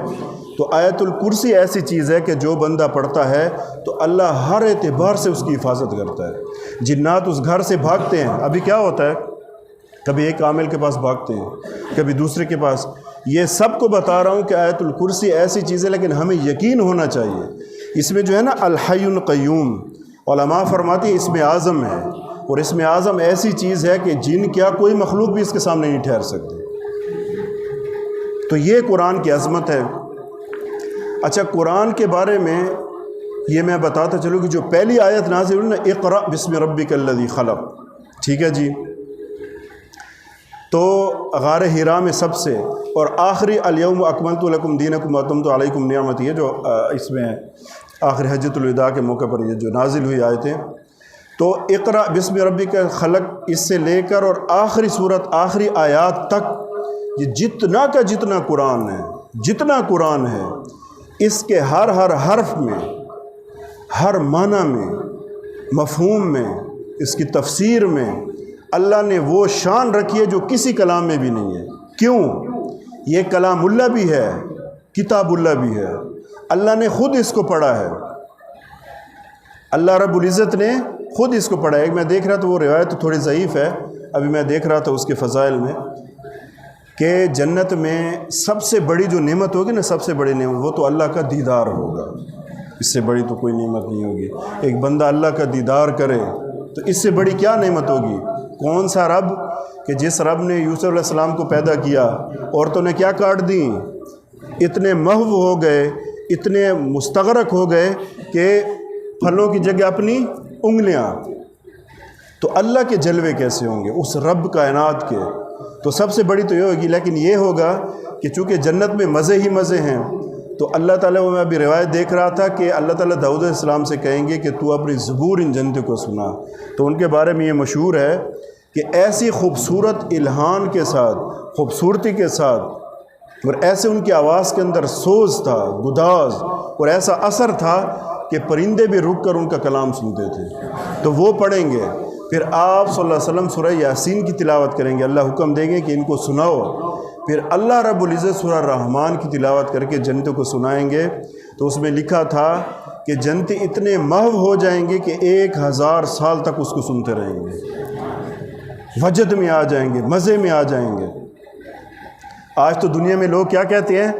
تو آیت الکرسی ایسی چیز ہے کہ جو بندہ پڑھتا ہے تو اللہ ہر اعتبار سے اس کی حفاظت کرتا ہے۔ جنات اس گھر سے بھاگتے ہیں، ابھی کیا ہوتا ہے، کبھی ایک عامل کے پاس بھاگتے ہیں، کبھی دوسرے کے پاس۔ یہ سب کو بتا رہا ہوں کہ آیت الکرسی ایسی چیز ہے، لیکن ہمیں یقین ہونا چاہیے۔ اس میں جو ہے نا الحی القیوم، علماء فرماتی ہیں اسم اعظم ہے، اور اسم اعظم ایسی چیز ہے کہ جن کیا کوئی مخلوق بھی اس کے سامنے نہیں ٹھہر سکتی۔ تو یہ قرآن کی عظمت ہے۔ اچھا، قرآن کے بارے میں یہ میں بتاتا چلوں کہ جو پہلی آیت نازل ہوئی نا، اقرأ بسم ربک الذی خلق، ٹھیک ہے جی، تو غار حرا میں سب سے، اور آخری الیوم اکملت لکم دینکم واتممت علیکم نعمتی ہے، جو اس میں آخری حجۃ الوداع کے موقع پر یہ جو نازل ہوئی آیتیں، تو اقرأ بسم ربک خلق اس سے لے کر اور آخری صورت آخری آیات تک یہ جتنا کا جتنا قرآن ہے، جتنا قرآن ہے، اس کے ہر حرف میں، ہر معنی میں، مفہوم میں، اس کی تفسیر میں اللہ نے وہ شان رکھی ہے جو کسی کلام میں بھی نہیں ہے۔ کیوں؟ یہ کلام اللہ بھی ہے، کتاب اللہ بھی ہے، اللہ نے خود اس کو پڑھا ہے، اللہ رب العزت نے خود اس کو پڑھا ہے۔ میں دیکھ رہا تھا، وہ روایت تھوڑی ضعیف ہے، ابھی میں دیکھ رہا تھا اس کے فضائل میں، کہ جنت میں سب سے بڑی جو نعمت ہوگی نا، سب سے بڑی نعمت وہ تو اللہ کا دیدار ہوگا، اس سے بڑی تو کوئی نعمت نہیں ہوگی۔ ایک بندہ اللہ کا دیدار کرے تو اس سے بڑی کیا نعمت ہوگی؟ کون سا رب کہ جس رب نے یوسف علیہ السلام کو پیدا کیا، عورتوں نے کیا کاٹ دیں، اتنے محو ہو گئے، اتنے مستغرق ہو گئے کہ پھلوں کی جگہ اپنی انگلیاں۔ تو اللہ کے جلوے کیسے ہوں گے اس رب کائنات کے؟ تو سب سے بڑی تو یہ ہوگی، لیکن یہ ہوگا کہ چونکہ جنت میں مزے ہی مزے ہیں، تو اللہ تعالیٰ میں ابھی روایت دیکھ رہا تھا کہ اللہ تعالیٰ داؤد علیہ السلام سے کہیں گے کہ تو اپنی زبور ان جنتوں کو سنا. تو ان کے بارے میں یہ مشہور ہے کہ ایسی خوبصورت الہان کے ساتھ، خوبصورتی کے ساتھ، اور ایسے ان کی آواز کے اندر سوز تھا، گداز، اور ایسا اثر تھا کہ پرندے بھی رک کر ان کا کلام سنتے تھے. تو وہ پڑھیں گے. پھر آپ صلی اللہ علیہ وسلم سورہ یاسین کی تلاوت کریں گے، اللہ حکم دیں گے کہ ان کو سناؤ. پھر اللہ رب العزت سورہ رحمان کی تلاوت کر کے جنتوں کو سنائیں گے. تو اس میں لکھا تھا کہ جنتی اتنے محو ہو جائیں گے کہ 1000 سال تک اس کو سنتے رہیں گے، وجد میں آ جائیں گے، مزے میں آ جائیں گے. آج تو دنیا میں لوگ کیا کہتے ہیں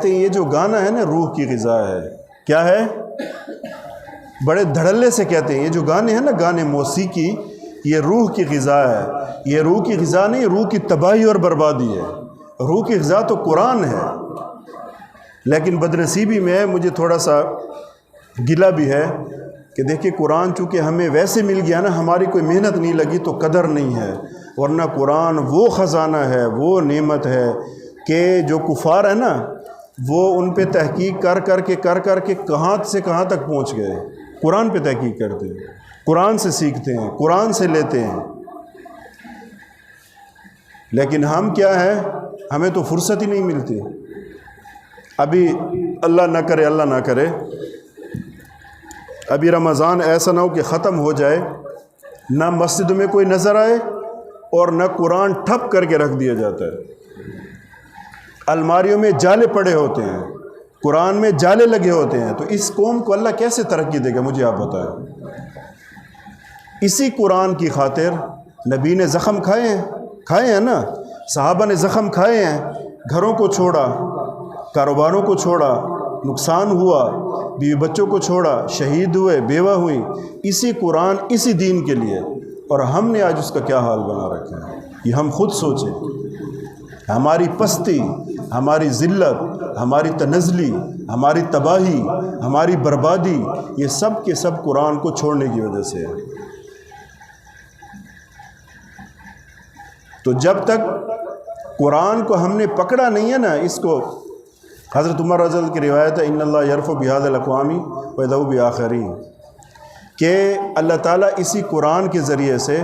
یہ جو گانا ہے نا روح کی غذا ہے. کیا ہے؟ بڑے دھڑلے سے کہتے ہیں یہ جو گانے ہیں نا، گانے موسیقی، یہ روح کی غذا ہے. یہ روح کی غذا نہیں، روح کی تباہی اور بربادی ہے. روح کی غذا تو قرآن ہے. لیکن بدنصیبی میں مجھے تھوڑا سا گلہ بھی ہے کہ دیکھیں قرآن چونکہ ہمیں ویسے مل گیا نا، ہماری کوئی محنت نہیں لگی تو قدر نہیں ہے. ورنہ قرآن وہ خزانہ ہے، وہ نعمت ہے کہ جو کفار ہے نا، وہ ان پہ تحقیق کر کے کہاں سے کہاں تک پہنچ گئے. قرآن پہ تحقیق کرتے ہیں، قرآن سے سیکھتے ہیں، قرآن سے لیتے ہیں. لیکن ہم کیا ہے، ہمیں تو فرصت ہی نہیں ملتی. ابھی اللہ نہ کرے ابھی رمضان ایسا نہ ہو کہ ختم ہو جائے، نہ مسجد میں کوئی نظر آئے اور نہ قرآن ٹھپ کر کے رکھ دیا جاتا ہے. الماریوں میں جالے پڑے ہوتے ہیں، قرآن میں جالے لگے ہوتے ہیں. تو اس قوم کو اللہ کیسے ترقی دے گا، مجھے آپ بتائیں. اسی قرآن کی خاطر نبی نے زخم کھائے ہیں نا، صحابہ نے زخم کھائے ہیں، گھروں کو چھوڑا، کاروباروں کو چھوڑا، نقصان ہوا، بیوی بچوں کو چھوڑا، شہید ہوئے، بیوہ ہوئی، اسی قرآن، اسی دین کے لیے. اور ہم نے آج اس کا کیا حال بنا رکھا ہے، یہ ہم خود سوچیں. ہماری پستی، ہماری ذلت، ہماری تنزلی، ہماری تباہی، ہماری بربادی، یہ سب کے سب قرآن کو چھوڑنے کی وجہ سے ہے. تو جب تک قرآن کو ہم نے پکڑا نہیں ہے نا، اس کو حضرت عمر رضی اللہ عنہ کی روایت ہے، ان اللہ یرفع بہذا الاقوام ویذو بآخرین، کہ اللہ تعالیٰ اسی قرآن کے ذریعے سے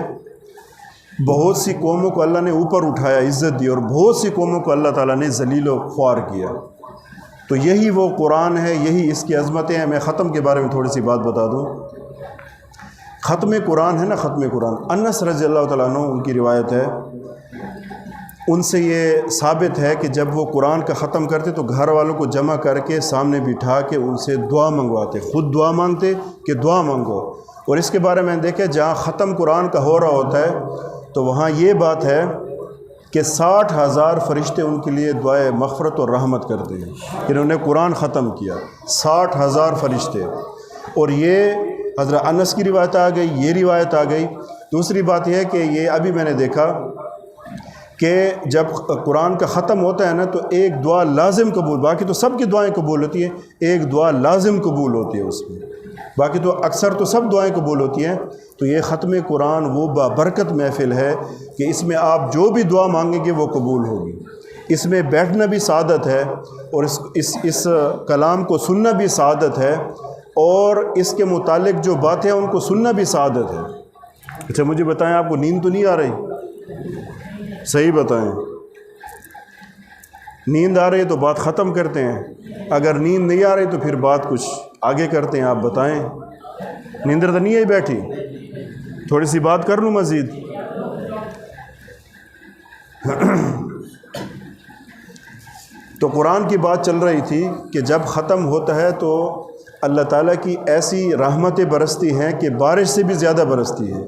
بہت سی قوموں کو اللہ نے اوپر اٹھایا، عزت دی، اور بہت سی قوموں کو اللہ تعالیٰ نے ذلیل و خوار کیا. تو یہی وہ قرآن ہے، یہی اس کی عظمتیں ہیں. میں ختم کے بارے میں تھوڑی سی بات بتا دوں. ختم قرآن ہے نا، ختم قرآن، انس رضی اللہ تعالیٰ عنہ ان کی روایت ہے، ان سے یہ ثابت ہے کہ جب وہ قرآن کا ختم کرتے تو گھر والوں کو جمع کر کے سامنے بٹھا کے ان سے دعا منگواتے، خود دعا مانگتے کہ دعا مانگو. اور اس کے بارے میں دیکھیں جہاں ختم قرآن کا ہو رہا ہوتا ہے تو وہاں یہ بات ہے کہ 60,000 فرشتے ان کے لیے دعائے مغفرت اور رحمت کرتے ہیں. انہوں نے قرآن ختم کیا، 60,000 فرشتے. اور یہ حضرت انس کی روایت آ گئی، یہ روایت آ گئی. دوسری بات یہ ہے کہ یہ ابھی میں نے دیکھا کہ جب قرآن کا ختم ہوتا ہے نا تو ایک دعا لازم قبول، باقی تو سب کی دعائیں قبول ہوتی ہیں، ایک دعا لازم قبول ہوتی ہے اس میں، باقی تو اکثر تو سب دعائیں قبول ہوتی ہیں. تو یہ ختم قرآن وہ بابرکت محفل ہے کہ اس میں آپ جو بھی دعا مانگیں گے وہ قبول ہوگی. اس میں بیٹھنا بھی سعادت ہے، اور اس کلام کو سننا بھی سعادت ہے، اور اس کے متعلق جو باتیں ہیں ان کو سننا بھی سعادت ہے. اچھا مجھے بتائیں، آپ کو نیند تو نہیں آ رہی؟ صحیح بتائیں. نیند آ رہی ہے تو بات ختم کرتے ہیں، اگر نیند نہیں آ رہی تو پھر بات کچھ آگے کرتے ہیں. آپ بتائیں، نیندر تو نہیں ہے بیٹھی؟ تھوڑی سی بات کر لوں مزید. تو قرآن کی بات چل رہی تھی کہ جب ختم ہوتا ہے تو اللہ تعالیٰ کی ایسی رحمتیں برستی ہیں کہ بارش سے بھی زیادہ برستی ہے.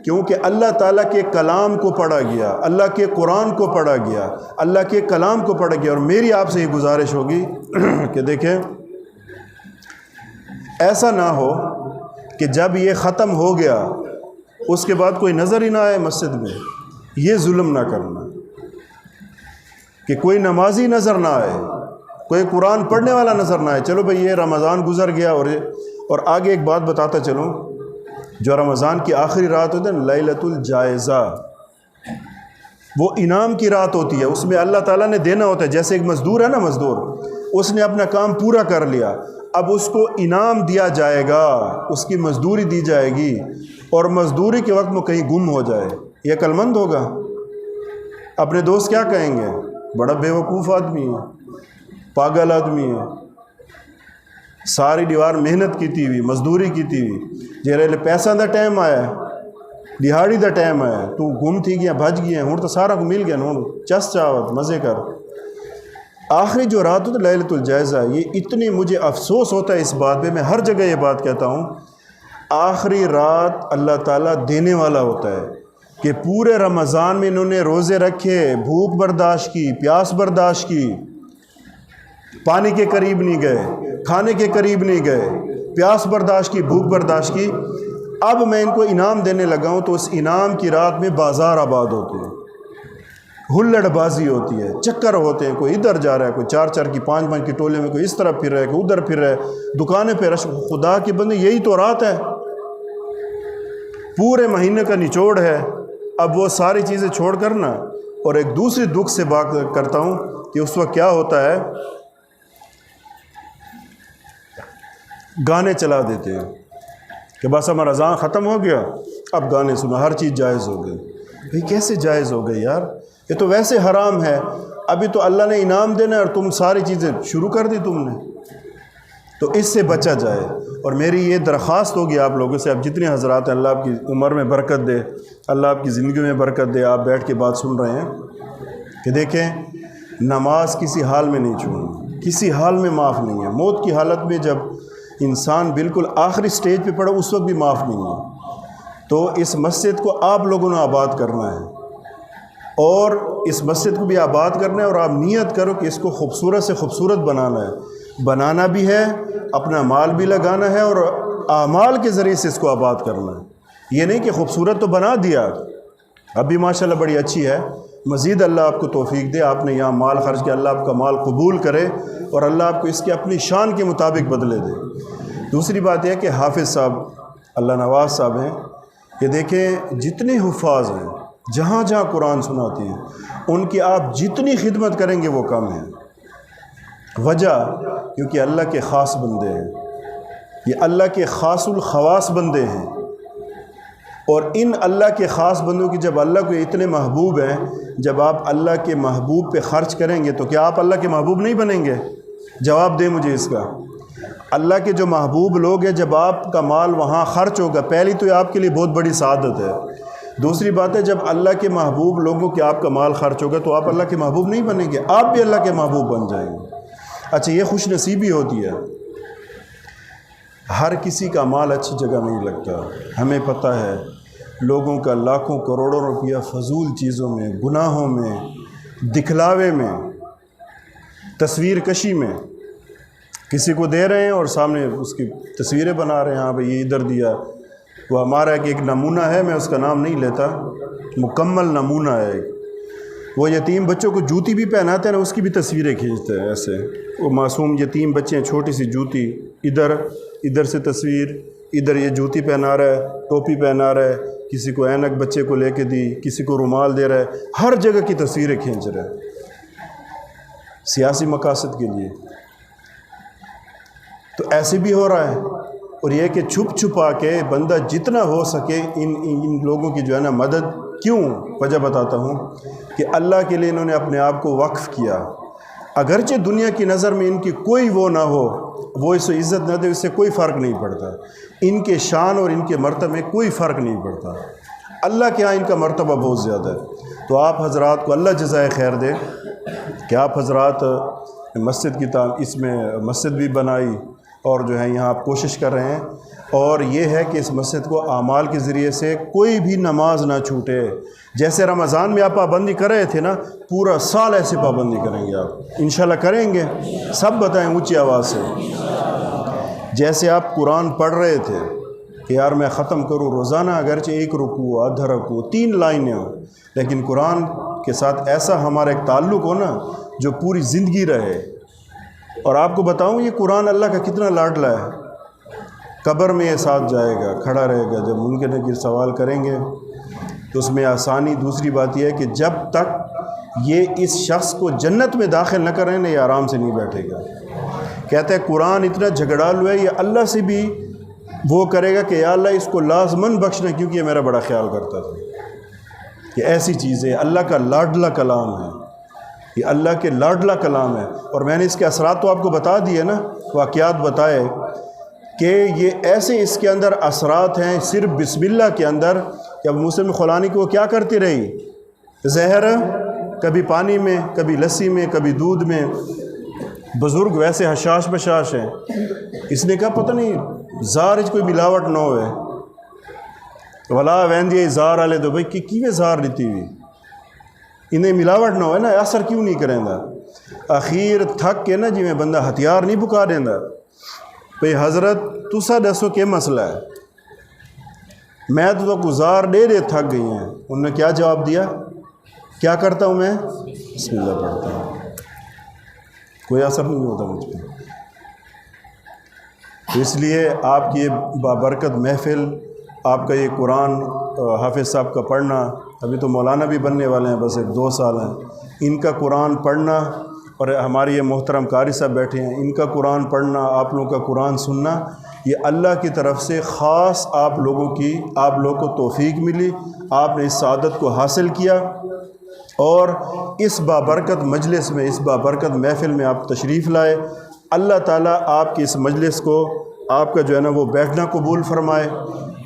کیونکہ اللہ تعالیٰ کے کلام کو پڑھا گیا، اللہ کے قرآن کو پڑھا گیا، اللہ کے کلام کو پڑھا گیا. اور میری آپ سے یہ گزارش ہوگی کہ دیکھیں ایسا نہ ہو کہ جب یہ ختم ہو گیا اس کے بعد کوئی نظر ہی نہ آئے مسجد میں. یہ ظلم نہ کرنا کہ کوئی نمازی نظر نہ آئے، کوئی قرآن پڑھنے والا نظر نہ آئے. چلو بھئی یہ رمضان گزر گیا، اور آگے ایک بات بتاتا چلوں. جو رمضان کی آخری رات ہوتی ہے نا، لیلۃ الجائزہ، وہ انعام کی رات ہوتی ہے. اس میں اللہ تعالیٰ نے دینا ہوتا ہے. جیسے ایک مزدور ہے نا، اس نے اپنا کام پورا کر لیا، اب اس کو انعام دیا جائے گا، اس کی مزدوری دی جائے گی، اور مزدوری کے وقت وہ کہیں گم ہو جائے، یہ عقل مند ہوگا؟ اپنے دوست کیا کہیں گے؟ بڑا بیوقوف آدمی ہے، پاگل آدمی ہے، ساری دیوار محنت کی ہوئی، مزدوری کی ہوئی، جیرے پیسہ دا ٹائم آیا ہے، دہاڑی دا ٹائم آیا ہے، تو گم تھی گیا، بھج گیا، ہوں تو سارا کو مل گیا، ہوں چس چاوت مزے کر۔ آخری جو رات ہوتا ہے لیلۃ الجائزہ، یہ اتنی مجھے افسوس ہوتا ہے اس بات پہ، میں ہر جگہ یہ بات کہتا ہوں، آخری رات اللہ تعالیٰ دینے والا ہوتا ہے کہ پورے رمضان میں انہوں نے روزے رکھے، بھوک برداشت کی، پیاس برداشت کی، پانی کے قریب نہیں گئے، کھانے کے قریب نہیں گئے، پیاس برداشت کی، بھوک برداشت کی، اب میں ان کو انعام دینے لگا ہوں، تو اس انعام کی رات میں بازار آباد ہوتے ہیں، ہلڑ بازی ہوتی ہے، چکر ہوتے ہیں، کوئی ادھر جا رہا ہے، کوئی 4 کی 5 کی ٹولے میں، کوئی اس طرف پھر رہا ہے، کوئی ادھر پھر رہا ہے، دکانیں پہ رش۔ خدا کے بندے یہی تو رات ہے، پورے مہینے کا نچوڑ ہے۔ اب وہ ساری چیزیں چھوڑ کر نا، اور ایک دوسری دکھ سے بات کرتا ہوں کہ اس وقت کیا ہوتا ہے، گانے چلا دیتے ہیں کہ بس ہمارا رمضان ختم ہو گیا، اب گانے سنو، ہر چیز جائز ہو گئی۔ بھئی کیسے جائز ہو گئی یار؟ یہ تو ویسے حرام ہے، ابھی تو اللہ نے انعام دینا ہے اور تم ساری چیزیں شروع کر دی تم نے، تو اس سے بچا جائے۔ اور میری یہ درخواست ہوگی آپ لوگوں سے، اب جتنے حضرات ہیں، اللہ آپ کی عمر میں برکت دے، اللہ آپ کی زندگی میں برکت دے، آپ بیٹھ کے بات سن رہے ہیں، کہ دیکھیں نماز کسی حال میں نہیں چھوڑنی، کسی حال میں معاف نہیں ہے۔ موت کی حالت میں جب انسان بالکل آخری سٹیج پہ پڑا، اس وقت بھی معاف نہیں ہے۔ تو اس مسجد کو آپ لوگوں نے آباد کرنا ہے، اور اس مسجد کو بھی آباد کرنا ہے، اور آپ نیت کرو کہ اس کو خوبصورت سے خوبصورت بنانا ہے، بنانا بھی ہے، اپنا مال بھی لگانا ہے، اور اعمال کے ذریعے سے اس کو آباد کرنا ہے۔ یہ نہیں کہ خوبصورت تو بنا دیا، اب بھی ماشاءاللہ بڑی اچھی ہے، مزید اللہ آپ کو توفیق دے، آپ نے یہاں مال خرچ کیا، اللہ آپ کا مال قبول کرے، اور اللہ آپ کو اس کے اپنی شان کے مطابق بدلے دے۔ دوسری بات یہ کہ حافظ صاحب اللہ نواز صاحب ہیں، یہ دیکھیں جتنے حفاظ ہیں، جہاں جہاں قرآن سناتے ہیں، ان کی آپ جتنی خدمت کریں گے وہ کم ہے۔ وجہ کیونکہ اللہ کے خاص بندے ہیں، یہ اللہ کے خاص الخواص بندے ہیں، اور ان اللہ کے خاص بندوں کی جب اللہ کو اتنے محبوب ہیں، جب آپ اللہ کے محبوب پہ خرچ کریں گے تو کیا آپ اللہ کے محبوب نہیں بنیں گے؟ جواب دیں مجھے اس کا۔ اللہ کے جو محبوب لوگ ہیں، جب آپ کا مال وہاں خرچ ہوگا، پہلی تو یہ آپ کے لیے بہت بڑی سعادت ہے۔ دوسری بات ہے، جب اللہ کے محبوب لوگوں کے آپ کا مال خرچ ہوگا تو آپ اللہ کے محبوب نہیں بنیں گے، آپ بھی اللہ کے محبوب بن جائیں گے۔ اچھا، یہ خوش نصیبی ہوتی ہے، ہر کسی کا مال اچھی جگہ نہیں لگتا، ہمیں پتہ ہے، لوگوں کا لاکھوں کروڑوں روپیہ فضول چیزوں میں، گناہوں میں، دکھلاوے میں، تصویر کشی میں کسی کو دے رہے ہیں، اور سامنے اس کی تصویریں بنا رہے ہیں، ہاں بھئی یہ ادھر دیا۔ وہ ہمارا ایک نمونہ ہے، میں اس کا نام نہیں لیتا، مکمل نمونہ ہے، وہ یتیم بچوں کو جوتی بھی پہناتے ہیں نا، اس کی بھی تصویریں کھینچتے ہیں ایسے، وہ معصوم یتیم بچے ہیں، چھوٹی سی جوتی، ادھر سے تصویر، ادھر یہ جوتی پہنا رہا ہے، ٹوپی پہنا رہا ہے، کسی کو اینک بچے کو لے کے دی، کسی کو رومال دے رہا ہے، ہر جگہ کی تصویریں کھینچ رہا ہے سیاسی مقاصد کے لیے۔ تو ایسے بھی ہو رہا ہے، اور یہ کہ چھپ چھپا کے بندہ جتنا ہو سکے ان لوگوں کی جو ہے نا مدد۔ کیوں؟ وجہ بتاتا ہوں کہ اللہ کے لیے انہوں نے اپنے آپ کو وقف کیا، اگرچہ دنیا کی نظر میں ان کی کوئی وہ نہ ہو، وہ اس سے عزت نہ دے، اس سے کوئی فرق نہیں پڑتا، ان کے شان اور ان کے مرتبے میں کوئی فرق نہیں پڑتا، اللہ کے ہاں ان کا مرتبہ بہت زیادہ ہے۔ تو آپ حضرات کو اللہ جزائے خیر دے کہ آپ حضرات مسجد کی اس میں مسجد بھی بنائی، اور جو ہے یہاں آپ کوشش کر رہے ہیں، اور یہ ہے کہ اس مسجد کو اعمال کے ذریعے سے کوئی بھی نماز نہ چھوٹے۔ جیسے رمضان میں آپ پابندی کر رہے تھے نا، پورا سال ایسے پابندی کریں گے آپ، انشاءاللہ کریں گے، سب بتائیں اونچی آواز سے۔ جیسے آپ قرآن پڑھ رہے تھے کہ یار میں ختم کروں روزانہ، اگرچہ 1 رکوع، آدھا رکوع، 3 لائنیں ہوں، لیکن قرآن کے ساتھ ایسا ہمارا ایک تعلق ہو نا جو پوری زندگی رہے۔ اور آپ کو بتاؤں یہ قرآن اللہ کا کتنا لاڈلا ہے، قبر میں یہ ساتھ جائے گا، کھڑا رہے گا، جب منکر نکیر سوال کریں گے تو اس میں آسانی۔ دوسری بات یہ ہے کہ جب تک یہ اس شخص کو جنت میں داخل نہ کریں نا، یہ آرام سے نہیں بیٹھے گا۔ کہتا ہے قرآن اتنا جھگڑالو ہے، یہ اللہ سے بھی وہ کرے گا کہ یا اللہ اس کو لازماً بخشنا، کیونکہ یہ میرا بڑا خیال کرتا تھا. کہ ایسی چیزیں اللہ کا لاڈلا کلام ہے، یہ اللہ کے لاڈلا کلام ہے. اور میں نے اس کے اثرات تو آپ کو بتا دیے نا، واقعات بتائے کہ یہ ایسے اس کے اندر اثرات ہیں صرف بسم اللہ کے اندر کہ اب مسلم خولانی کو کیا کرتی رہی، زہر کبھی پانی میں، کبھی لسی میں، کبھی دودھ میں. بزرگ ویسے حشاش بشاش ہیں، اس نے کہا پتہ نہیں زار کوئی ملاوٹ نہ ہوئے ولا ویندی زار والے دو بھائی کیویں زار لیتی ہوئی انہیں ملاوٹ نہ ہوئے نا، اثر کیوں نہیں کریں گا. اخیر تھک کے نا جی میں بندہ ہتھیار نہیں بکا دینا بھئی حضرت تسا دسو کہ مسئلہ ہے، میں تو گزار دے تھک گئی ہیں. انہوں نے کیا جواب دیا، کیا کرتا ہوں میں، بسم اللہ پڑھتا ہوں، کوئی اثر نہیں ہوتا مجھ پہ. تو اس لیے آپ کی یہ بابرکت محفل، آپ کا یہ قرآن حافظ صاحب کا پڑھنا، ابھی تو مولانا بھی بننے والے ہیں، بس 1-2 سال ہیں، ان کا قرآن پڑھنا، اور ہمارے یہ محترم قاری صاحب بیٹھے ہیں، ان کا قرآن پڑھنا، آپ لوگوں کا قرآن سننا، یہ اللہ کی طرف سے خاص آپ لوگوں کو توفیق ملی، آپ نے اس سعادت کو حاصل کیا. اور اس بابرکت مجلس میں، اس بابرکت محفل میں آپ تشریف لائے. اللہ تعالیٰ آپ کی اس مجلس کو، آپ کا جو ہے نا وہ بیٹھنا قبول فرمائے،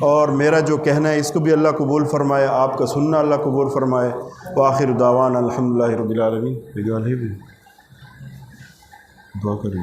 اور میرا جو کہنا ہے اس کو بھی اللہ قبول فرمائے، آپ کا سننا اللہ قبول فرمائے. وآخر دعوانا الحمدللہ رب العالمین. دعا کریں.